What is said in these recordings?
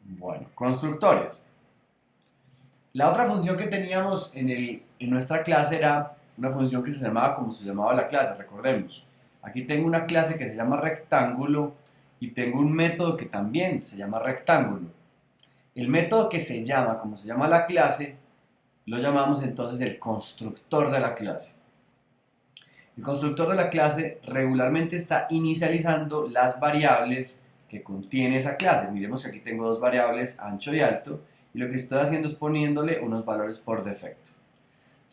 Bueno, constructores. La otra función que teníamos en nuestra clase era una función que se llamaba como se llamaba la clase, recordemos. Aquí tengo una clase que se llama rectángulo y tengo un método que también se llama rectángulo. El método que se llama como se llama la clase, lo llamamos entonces el constructor de la clase. El constructor de la clase regularmente está inicializando las variables que contiene esa clase. Miremos que aquí tengo dos variables, ancho y alto, y lo que estoy haciendo es poniéndole unos valores por defecto.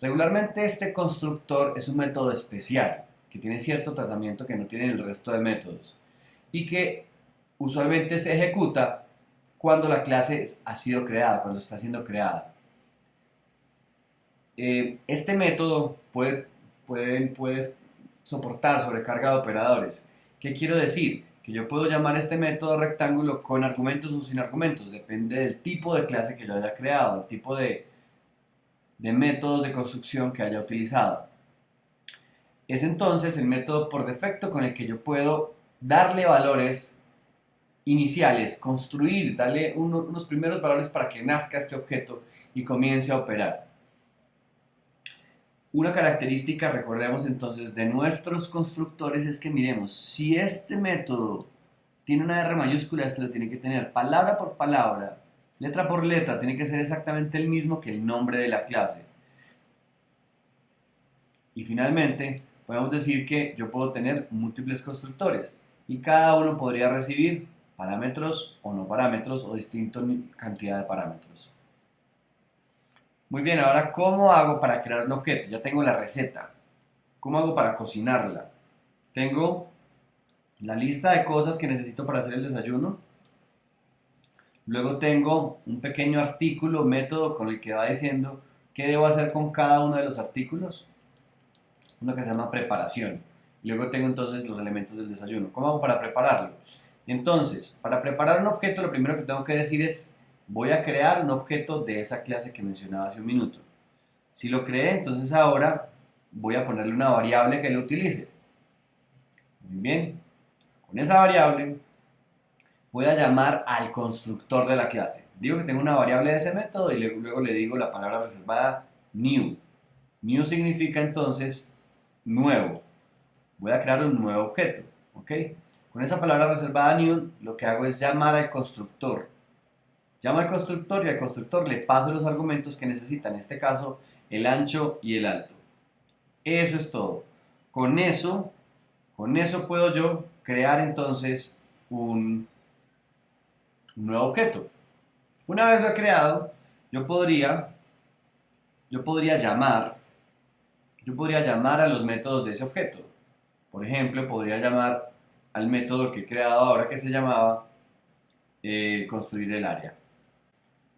Regularmente este constructor es un método especial, que tiene cierto tratamiento que no tienen el resto de métodos, y que usualmente se ejecuta cuando la clase ha sido creada, cuando está siendo creada. Este método puede soportar sobrecarga de operadores. ¿Qué quiero decir? Que yo puedo llamar este método rectángulo con argumentos o sin argumentos, depende del tipo de clase que yo haya creado, el tipo de métodos de construcción que haya utilizado. Es entonces el método por defecto con el que yo puedo darle valores iniciales, construir, darle unos primeros valores para que nazca este objeto y comience a operar. Una característica, recordemos entonces, de nuestros constructores es que miremos, si este método tiene una R mayúscula, este lo tiene que tener palabra por palabra, letra por letra, tiene que ser exactamente el mismo que el nombre de la clase. Y finalmente, podemos decir que yo puedo tener múltiples constructores y cada uno podría recibir parámetros o no parámetros o distinta cantidad de parámetros. Muy bien, ahora ¿cómo hago para crear un objeto? Ya tengo la receta. ¿Cómo hago para cocinarla? Tengo la lista de cosas que necesito para hacer el desayuno. Luego tengo un pequeño artículo, método con el que va diciendo qué debo hacer con cada uno de los artículos. Uno que se llama preparación. Y luego tengo entonces los elementos del desayuno. ¿Cómo hago para prepararlo? Entonces, para preparar un objeto, lo primero que tengo que decir es, voy a crear un objeto de esa clase que mencionaba hace un minuto. Si lo creé, entonces ahora voy a ponerle una variable que lo utilice. Muy bien, con esa variable voy a llamar al constructor de la clase. Digo que tengo una variable de ese método y luego le digo la palabra reservada new. New significa entonces nuevo. Voy a crear un nuevo objeto. ¿Ok? Con esa palabra reservada new, lo que hago es llamar al constructor. Llamo al constructor y al constructor le paso los argumentos que necesita, en este caso el ancho y el alto. Eso es todo. Con eso, con eso puedo yo crear entonces un nuevo objeto. Una vez lo he creado, yo podría, yo podría llamar, yo podría llamar a los métodos de ese objeto. Por ejemplo, podría llamar al método que he creado ahora que se llamaba construir el área.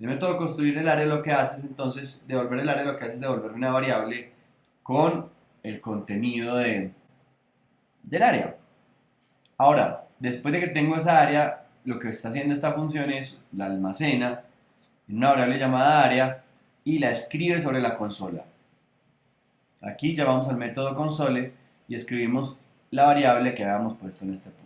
El método construir el área lo que hace es entonces devolver el área, lo que hace es devolver una variable con el contenido del área. Ahora, después de que tengo esa área, lo que está haciendo esta función es la almacena en una variable llamada área y la escribe sobre la consola. Aquí ya vamos al método console y escribimos la variable que habíamos puesto en este punto.